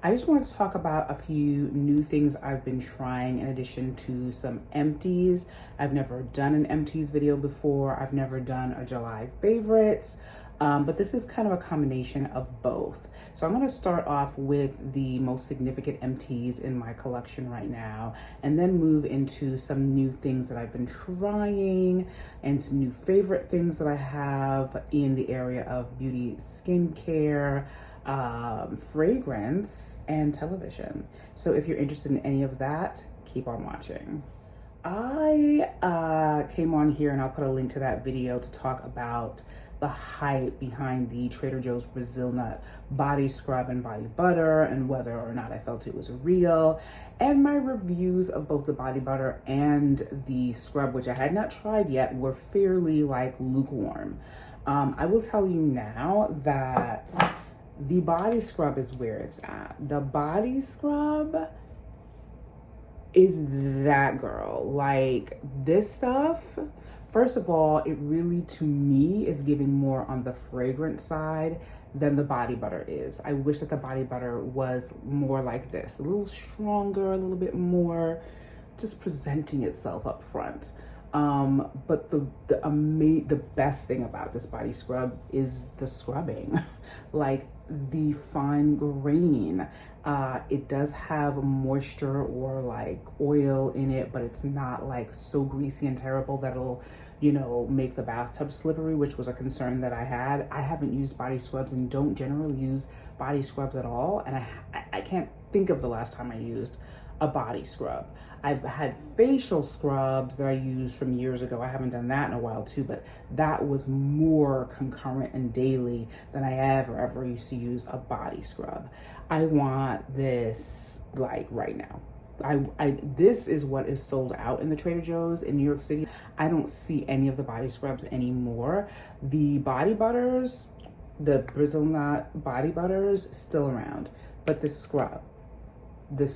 I just wanted to talk about a few new things I've been trying in addition to some empties. I've never done an empties video before. I've never done a July favorites, but this is kind of a combination of both. So I'm gonna start off with the most significant empties in my collection right now, and then move into some new things that I've been trying and some new favorite things that I have in the area of beauty, skincare, fragrance, and television. So if you're interested in any of that, keep on watching. I came on here, and I'll put a link to that video, to talk about the hype behind the Trader Joe's Brazil Nut body scrub and body butter, and whether or not I felt it was real, and my reviews of both the body butter and the scrub, which I had not tried yet, were fairly lukewarm. I will tell you now that the body scrub is where it's at. The body scrub is that girl. Like, this stuff, first of all, it really, to me, is giving more on the fragrance side than the body butter is. I wish that the body butter was more like this, a little stronger, a little bit more just presenting itself up front. But the best thing about this body scrub is the scrubbing. Like, the fine grain. It does have moisture or oil in it, but it's not so greasy and terrible that it'll, make the bathtub slippery, which was a concern that I had. I haven't used body scrubs and don't generally use body scrubs at all, and I can't think of the last time I used a body scrub. I've had facial scrubs that I used from years ago. I haven't done that in a while too, but that was more concurrent and daily than I ever used to use a body scrub. I want this right now. This is what is sold out in the Trader Joe's in New York City. I don't see any of the body scrubs anymore. The body butters, the Brazil Nut body butters, still around, but the scrub the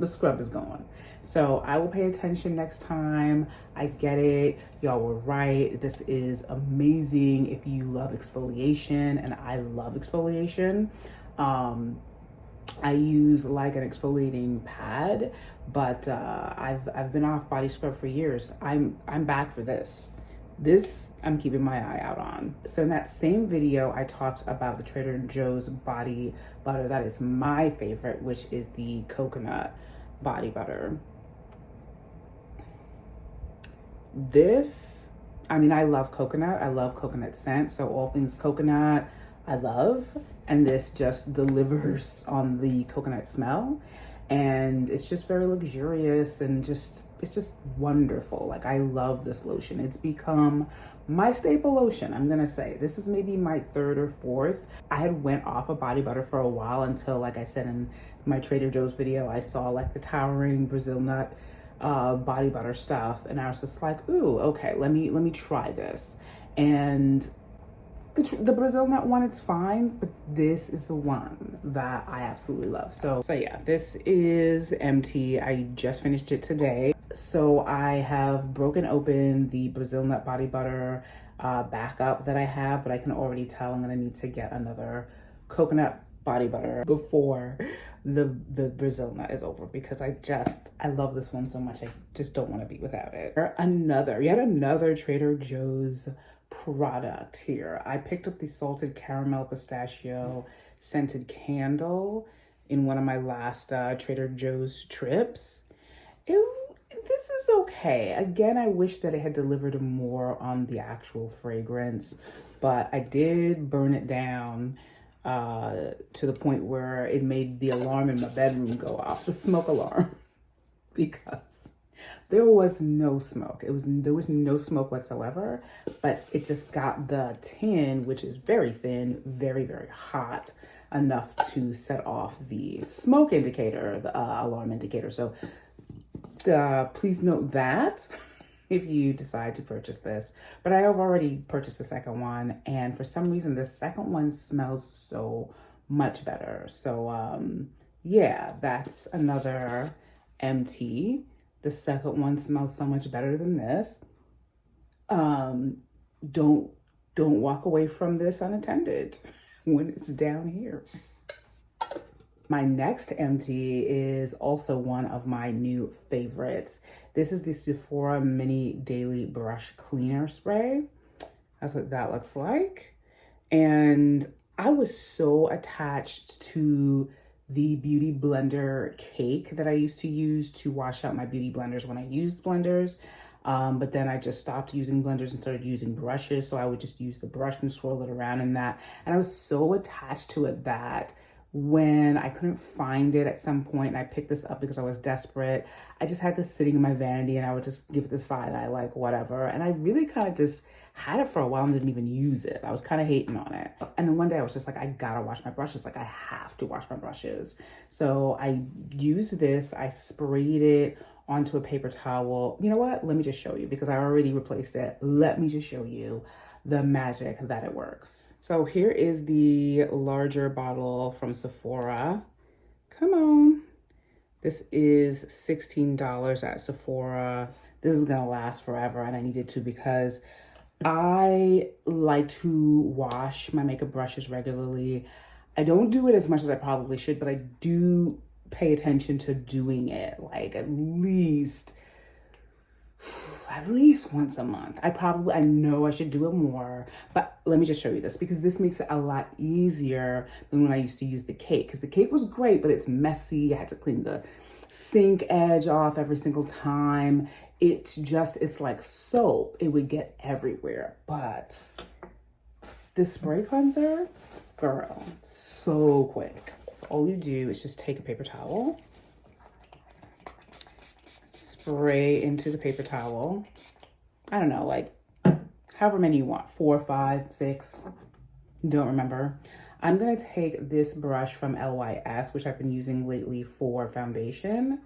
scrub is gone. So I will pay attention next time. I get it, y'all were right. This is amazing if you love exfoliation, and I love exfoliation. I use an exfoliating pad, but I've been off body scrub for years. I'm back for this. This I'm keeping my eye out on. So in that same video, I talked about the Trader Joe's body butter that is my favorite, which is the coconut body butter. This, I love coconut. I love coconut scent. So all things coconut, I love. And this just delivers on the coconut smell. And it's just very luxurious, and it's just wonderful. I love this lotion. It's become my staple lotion. I'm gonna say this is maybe my third or fourth. I had went off of body butter for a while until, like I said in my Trader Joe's video, I saw the towering Brazil Nut body butter stuff, and I was just ooh, okay, let me try this. And the Brazil Nut one, it's fine, but this is the one that I absolutely love. So yeah, this is empty. I just finished it today. So I have broken open the Brazil Nut body butter backup that I have, but I can already tell I'm gonna need to get another coconut body butter before the Brazil Nut is over, because I love this one so much. I just don't want to be without it. Yet another Trader Joe's product here. I picked up the salted caramel pistachio scented candle in one of my last Trader Joe's trips. This is okay. Again, I wish that it had delivered more on the actual fragrance, but I did burn it down to the point where it made the alarm in my bedroom go off, the smoke alarm, because there was no smoke. There was no smoke whatsoever, but it just got the tin, which is very thin, very hot, enough to set off the smoke indicator, the alarm indicator. So please note that if you decide to purchase this. But I have already purchased the second one, and for some reason the second one smells so much better. So yeah, that's another empty. The second one smells so much better than this. Don't walk away from this unattended when it's down here. My next empty is also one of my new favorites. This is the Sephora Mini Daily Brush Cleaner Spray. That's what that looks like. And I was so attached to the beauty blender cake that I used to use to wash out my beauty blenders when I used blenders. But then I just stopped using blenders and started using brushes. So I would just use the brush and swirl it around in that. And I was so attached to it that when I couldn't find it at some point and I picked this up because I was desperate, I just had this sitting in my vanity and I would just give it the side eye, like whatever. And I really kind of just had it for a while and didn't even use it. I was kind of hating on it. And then one day I was just like, I gotta wash my brushes. Like I have to wash my brushes. So I used this, I sprayed it onto a paper towel. You know what? Let me just show you because I already replaced it. Let me just show you the magic that it works. So here is the larger bottle from Sephora. Come on. This is $16 at Sephora. This is gonna last forever and I needed to because I like to wash my makeup brushes regularly. I don't do it as much as I probably should, but I do pay attention to doing it like at least once a month. I know I should do it more, but let me just show you this because this makes it a lot easier than when I used to use the cake, because the cake was great, but it's messy. I had to clean the sink edge off every single time. It's like soap. It would get everywhere. But this spray cleanser, girl, so quick. So all you do is just take a paper towel, spray into the paper towel. I don't know, like however many you want, 4, 5, 6, don't remember. I'm gonna take this brush from LYS, which I've been using lately for foundation.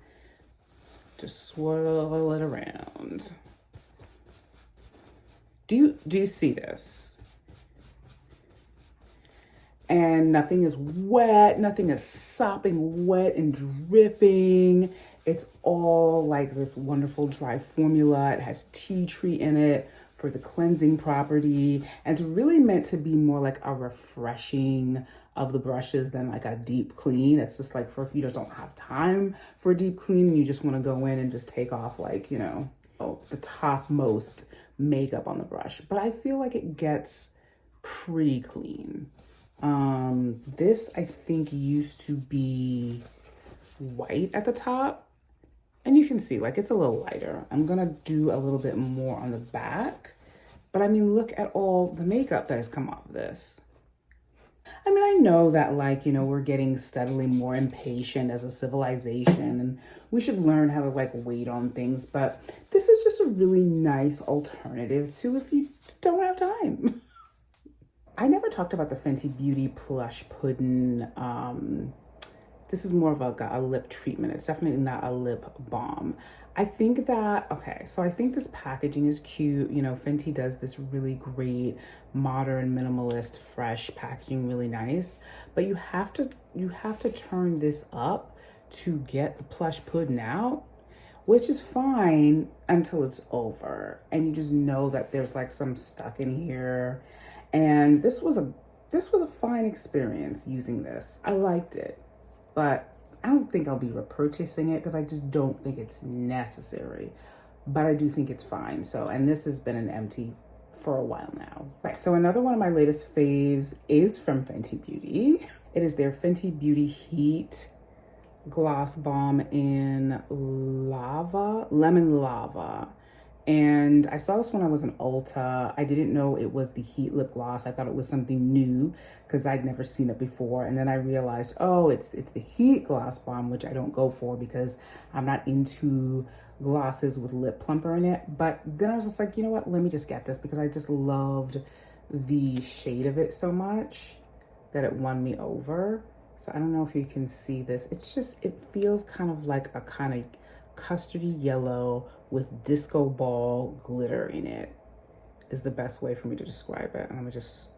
Just swirl it around. Do you see this? And nothing is wet, nothing is sopping wet and dripping. It's all like this wonderful dry formula. It has tea tree in it for the cleansing property. And it's really meant to be more like a refreshing of the brushes than like a deep clean. It's just like for if you just don't have time for a deep clean and you just want to go in and just take off like, you know, the topmost makeup on the brush. But I feel like it gets pretty clean. This I think used to be white at the top. And you can see like it's a little lighter. I'm gonna do a little bit more on the back. But I mean, look at all the makeup that has come off of this. I mean, I know that like, you know, we're getting steadily more impatient as a civilization and we should learn how to like wait on things. But this is just a really nice alternative to if you don't have time. I never talked about the Fenty Beauty Plush Pudding. This is more of a lip treatment. It's definitely not a lip balm. I think that, okay, so I think this packaging is cute. You know, Fenty does this really great, modern, minimalist, fresh packaging, really nice. But you have to turn this up to get the plush pudding out, which is fine until it's over. And you just know that there's like some stuck in here. And this was a fine experience using this. I liked it. But I don't think I'll be repurchasing it because I just don't think it's necessary. But I do think it's fine. So, and this has been an empty for a while now. Right, so another one of my latest faves is from Fenty Beauty. It is their Fenty Beauty Heat Gloss Balm in Lemon Lava. And I saw this when I was in Ulta. I didn't know it was the Heat Lip Gloss. I thought it was something new because I'd never seen it before. And then I realized, oh, it's the Heat Gloss Balm, which I don't go for because I'm not into glosses with lip plumper in it. But then I was just like, you know what? Let me just get this because I just loved the shade of it so much that it won me over. So I don't know if you can see this. It's just, it feels kind of like a kind of custardy yellow with disco ball glitter in it is the best way for me to describe it. And let me just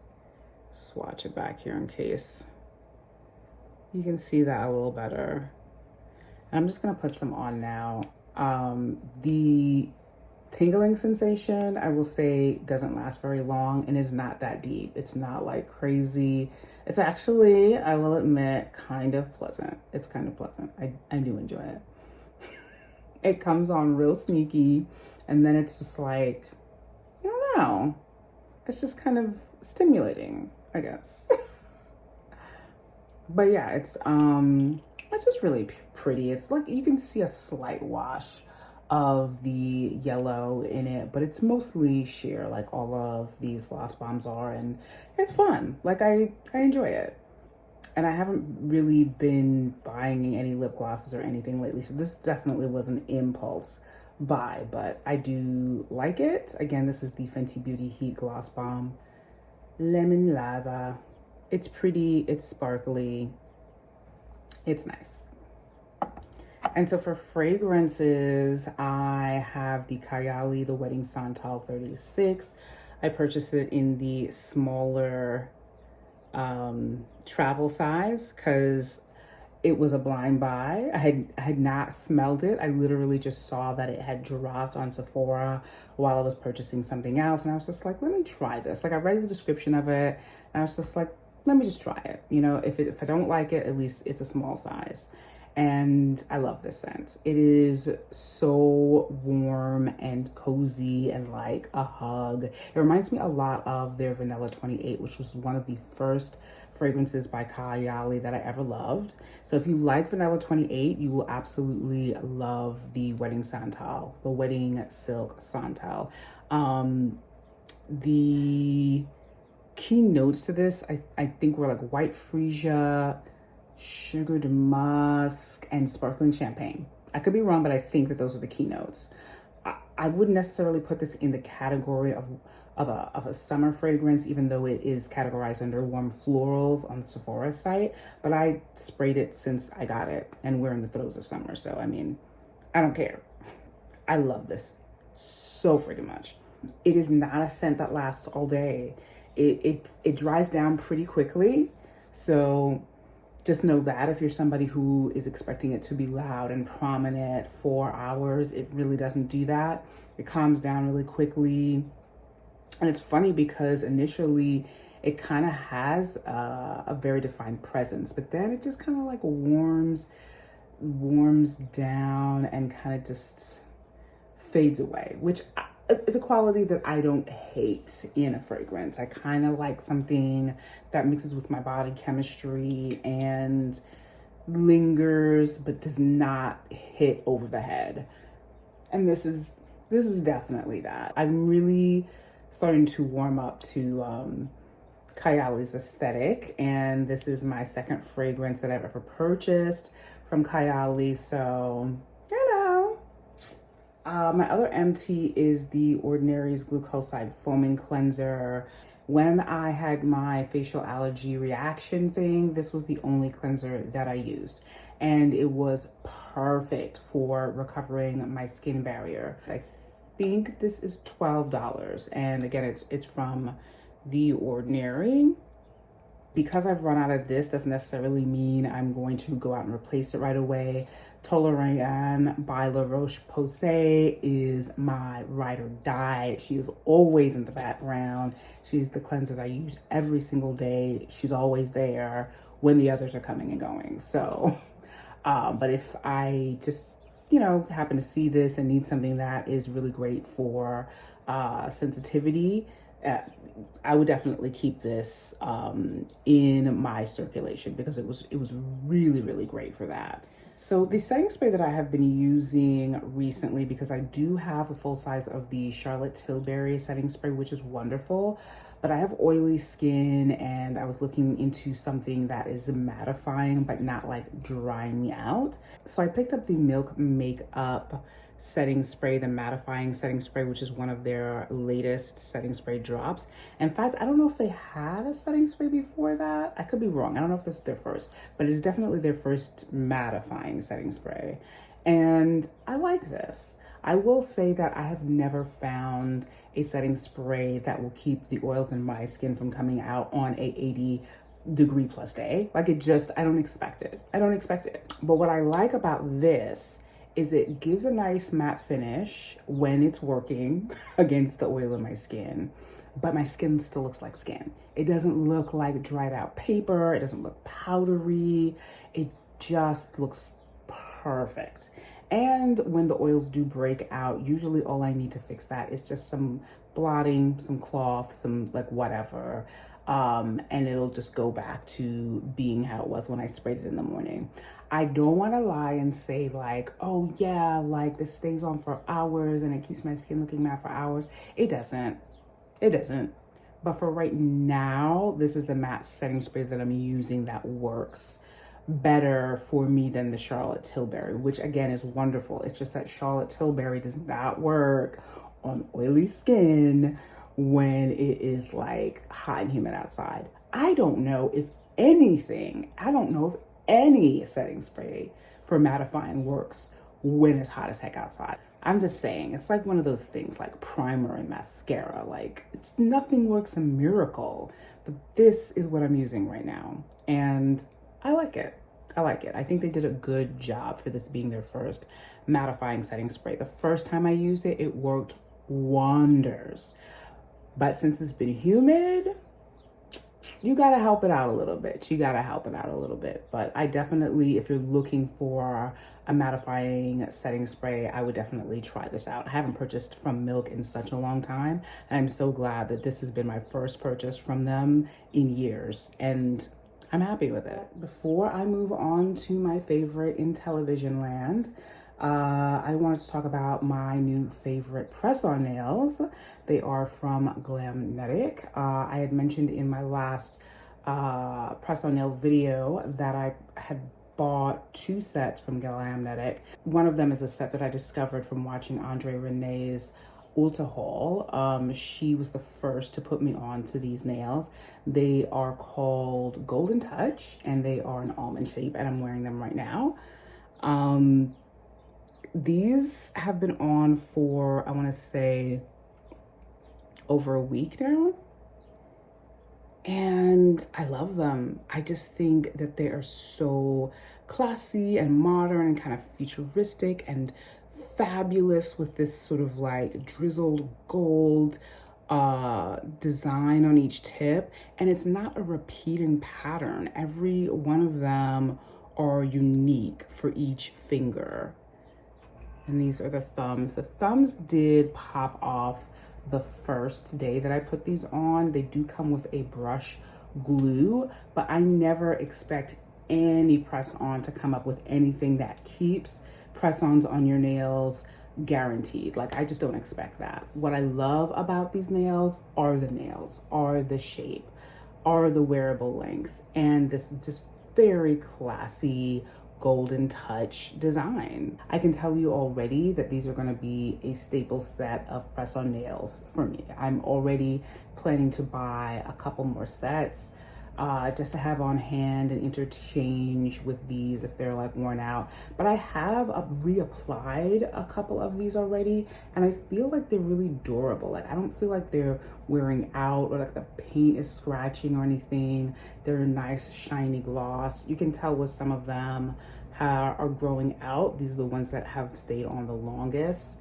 swatch it back here in case you can see that a little better. And I'm just gonna put some on now. The tingling sensation, I will say, doesn't last very long and is not that deep. It's not like crazy. It's actually, I will admit, kind of pleasant. It's kind of pleasant. I do enjoy it. It comes on real sneaky, and then it's just like, I don't know. It's just kind of stimulating, I guess. But yeah, it's just really pretty. It's like you can see a slight wash of the yellow in it, but it's mostly sheer like all of these gloss bombs are, and it's fun. Like I enjoy it. And I haven't really been buying any lip glosses or anything lately, so this definitely was an impulse buy, but I do like it. Again, this is the Fenty Beauty Heat Gloss Bomb Lemon Lava. It's pretty, it's sparkly, it's nice. And so for fragrances, I have the Kayali The Wedding Santal 36. I purchased it in the smaller travel size because it was a blind buy. I had not smelled it. I literally just saw that it had dropped on Sephora while I was purchasing something else, and I was just like, let me try this. Like I read the description of it, and I was just like, let me just try it. You know, if I don't like it, at least it's a small size. And I love this scent. It is so warm and cozy and like a hug. It reminds me a lot of their Vanilla 28, which was one of the first fragrances by Kayali that I ever loved. So if you like Vanilla 28, you will absolutely love the Wedding Santal, the Wedding Silk Santal. The key notes to this, I think were like white freesia, sugared musk, and sparkling champagne. I could be wrong, but I think that those are the keynotes. I wouldn't necessarily put this in the category of a summer fragrance, even though it is categorized under warm florals on the Sephora site. But I sprayed it since I got it, and we're in the throes of summer, so I mean, I don't care. I love this so freaking much. It is not a scent that lasts all day. It dries down pretty quickly, so just know that if you're somebody who is expecting it to be loud and prominent for hours, it really doesn't do that. It calms down really quickly. And it's funny because initially it kind of has a very defined presence, but then it just kind of like warms down and kind of just fades away, which is a quality that I don't hate in a fragrance. I kind of like something that mixes with my body chemistry and lingers, but does not hit over the head. And this is definitely that. I'm really starting to warm up to Kayali's aesthetic, and this is my second fragrance that I've ever purchased from Kayali, so my other empty is the Ordinary's Glucoside Foaming Cleanser. When I had my facial allergy reaction thing, this was the only cleanser that I used. And it was perfect for recovering my skin barrier. I think this is $12. And again, it's from The Ordinary. Because I've run out of this doesn't necessarily mean I'm going to go out and replace it right away. Toleriane by La Roche-Posay is my ride or die. She is always in the background. She's the cleanser that I use every single day. She's always there when the others are coming and going. So, but if I just, happen to see this and need something that is really great for sensitivity, I would definitely keep this in my circulation because it was really, really great for that. So the setting spray that I have been using recently, because I do have a full size of the Charlotte Tilbury setting spray, which is wonderful, but I have oily skin and I was looking into something that is mattifying but not like drying me out. So I picked up the Milk Makeup setting spray, the mattifying setting spray, which is one of their latest setting spray drops. In fact, I don't know if they had a setting spray before that. I could be wrong. I don't know if this is their first, but it's definitely their first mattifying setting spray. And I like this. I will say that I have never found a setting spray that will keep the oils in my skin from coming out on a 80-degree plus day. Like I don't expect it. But what I like about this is it gives a nice matte finish when it's working against the oil in my skin. but my skin still looks like skin. It doesn't look like dried out paper. It doesn't look powdery. It just looks perfect. And when the oils do break out, usually all I need to fix that is just some blotting, some cloth, some like whatever. And it'll just go back to being how it was when I sprayed it in the morning. I don't want to lie and say like, oh yeah, like this stays on for hours and it keeps my skin looking matte for hours. It doesn't. It doesn't. But for right now, this is the matte setting spray that I'm using that works better for me than the Charlotte Tilbury, which again is wonderful. It's just that Charlotte Tilbury does not work on oily skin when it is like hot and humid outside. I don't know if any setting spray for mattifying works when it's hot as heck outside. I'm just saying, it's like one of those things like primer and mascara. Like, it's nothing works a miracle, but this is what I'm using right now. And I like it. I like it. I think they did a good job for this being their first mattifying setting spray. The first time I used it, it worked wonders. But since it's been humid, you gotta help it out a little bit. But I definitely, if you're looking for a mattifying setting spray, I would definitely try this out. I haven't purchased from Milk in such a long time, and I'm so glad that this has been my first purchase from them in years, and I'm happy with it. Before I move on to my favorite in television land, I wanted to talk about my new favorite press-on nails. They are from Glamnetic. I had mentioned in my last press-on nail video that I had bought 2 sets from Glamnetic. One of them is a set that I discovered from watching Andre Renee's Ulta haul. She was the first to put me on to these nails. They are called Golden Touch, and they are an almond shape, and I'm wearing them right now. These have been on for, I want to say, over a week now. And I love them. I just think that they are so classy and modern and kind of futuristic and fabulous with this sort of like drizzled gold design on each tip. And it's not a repeating pattern. Every one of them are unique for each finger. And these are the thumbs. The thumbs did pop off the first day that I put these on. They do come with a brush glue, but I never expect any press-on to come up with anything that keeps press-ons on your nails guaranteed. Like, I just don't expect that. What I love about these nails, are the shape, are the wearable length, and this just very classy Golden Touch design. I can tell you already that these are going to be a staple set of press-on nails for me. I'm already planning to buy a couple more sets just to have on hand and interchange with these if they're like worn out. But I have reapplied a couple of these already, and I feel like they're really durable. Like, I don't feel like they're wearing out or like the paint is scratching or anything. They're a nice shiny gloss. You can tell with some of them are growing out. These are the ones that have stayed on the longest.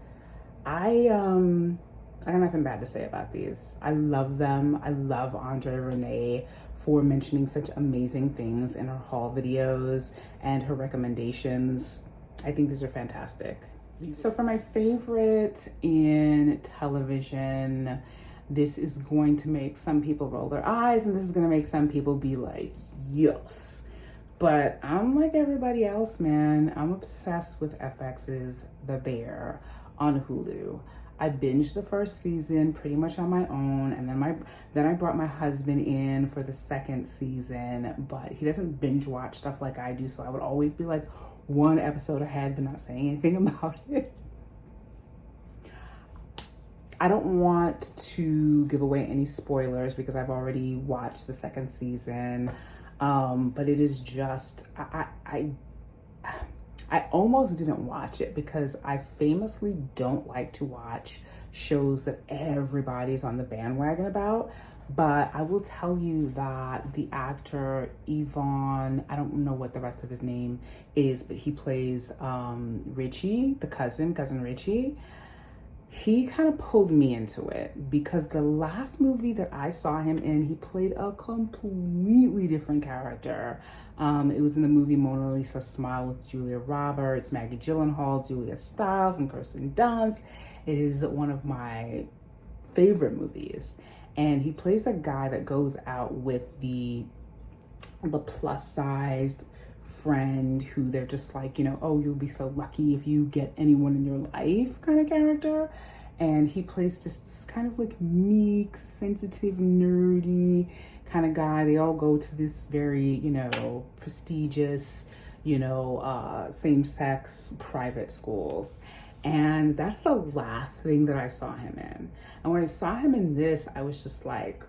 I got nothing bad to say about these. I love them. I love Andre Renee for mentioning such amazing things in her haul videos and her recommendations. I think these are fantastic. So for my favorite in television, this is going to make some people roll their eyes, and this is going to make some people be like, yes. But I'm like everybody else, man. I'm obsessed with FX's The Bear on HULU. I binged the first season pretty much on my own, and then I brought my husband in for the second season, but he doesn't binge watch stuff like I do, so I would always be like one episode ahead but not saying anything about it. I don't want to give away any spoilers because I've already watched the second season, but it is just, I almost didn't watch it because I famously don't like to watch shows that everybody's on the bandwagon about. But I will tell you that the actor Yvonne, I don't know what the rest of his name is, but he plays Richie, the cousin Richie. he kind of pulled me into it because the last movie that I saw him in, he played a completely different character. It was in the movie Mona Lisa Smile with Julia Roberts, Maggie Gyllenhaal, Julia Stiles, and Kirsten Dunst. It is one of my favorite movies. And he plays a guy that goes out with the plus sized friend who they're just like, you know, oh, you'll be so lucky if you get anyone in your life kind of character. And he plays just this kind of like meek, sensitive, nerdy kind of guy. They all go to this very, you know, prestigious, you know, same-sex private schools. And that's the last thing that I saw him in. And when I saw him in this, I was just like,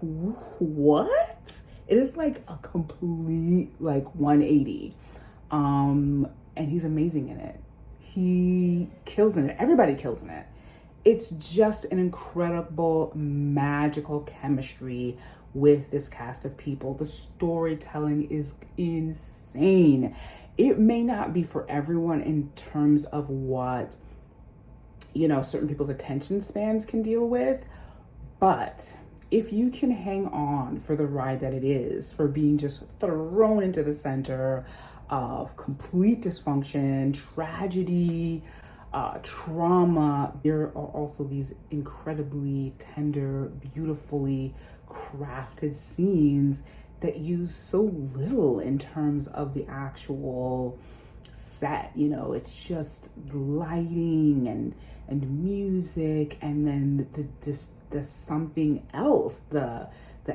what? It is like a complete like 180. And he's amazing in it. He kills in it. Everybody kills in it. It's just an incredible, magical chemistry with this cast of people. The storytelling is insane. It may not be for everyone in terms of what, you know, certain people's attention spans can deal with, but if you can hang on for the ride that it is, for being just thrown into the center of complete dysfunction, tragedy, trauma, there are also these incredibly tender, beautifully crafted scenes that use so little in terms of the actual set. You know, it's just lighting and music, and then the something else, the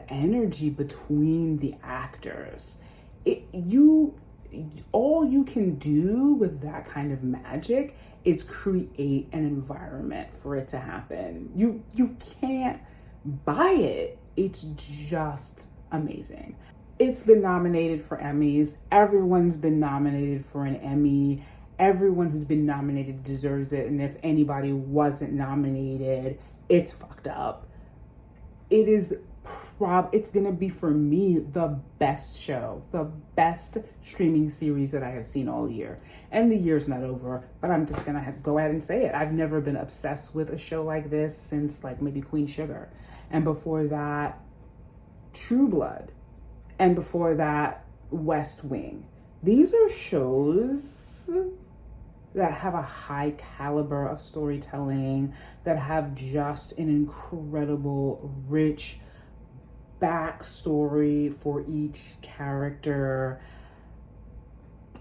energy between the actors. All you can do with that kind of magic is create an environment for it to happen. You can't buy it. It's just amazing. It's been nominated for Emmys. Everyone's been nominated for an Emmy. Everyone who's been nominated deserves it. And if anybody wasn't nominated, it's fucked up. It's gonna be, for me, the best show, the best streaming series that I have seen all year. And the year's not over, but I'm just gonna go ahead and say it. I've never been obsessed with a show like this since like maybe Queen Sugar. And before that, True Blood. And before that, West Wing. These are shows that have a high caliber of storytelling, that have just an incredible, rich backstory for each character.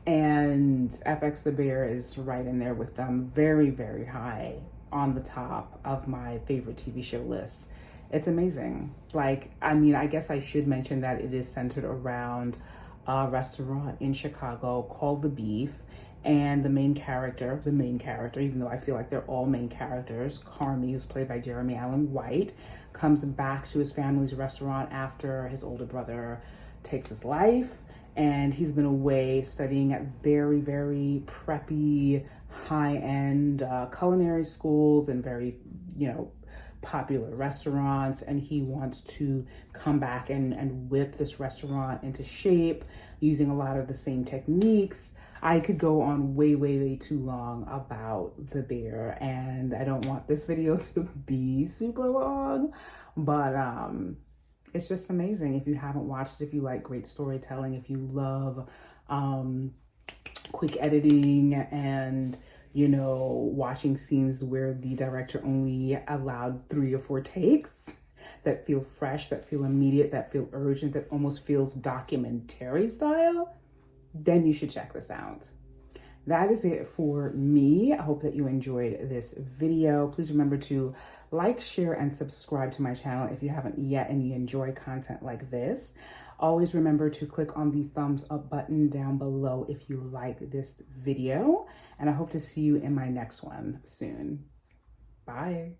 And FX the Bear is right in there with them, very, very high on the top of my favorite TV show list. It's amazing. Like, I mean, I guess I should mention that it is centered around a restaurant in Chicago called The Beef. And the main character, even though I feel like they're all main characters, Carmy, who's played by Jeremy Allen White, comes back to his family's restaurant after his older brother takes his life. And he's been away studying at very, very preppy, high-end culinary schools and very, you know, popular restaurants. And he wants to come back and whip this restaurant into shape using a lot of the same techniques. I could go on way, way, way too long about The Bear, and I don't want this video to be super long, but it's just amazing. If you haven't watched it, if you like great storytelling, if you love quick editing and, you know, watching scenes where the director only allowed 3 or 4 takes that feel fresh, that feel immediate, that feel urgent, that almost feels documentary style, then you should check this out. That is it for me. I hope that you enjoyed this video. Please remember to like, share, and subscribe to my channel if you haven't yet and you enjoy content like this. Always remember to click on the thumbs up button down below if you like this video. And I hope to see you in my next one soon. Bye.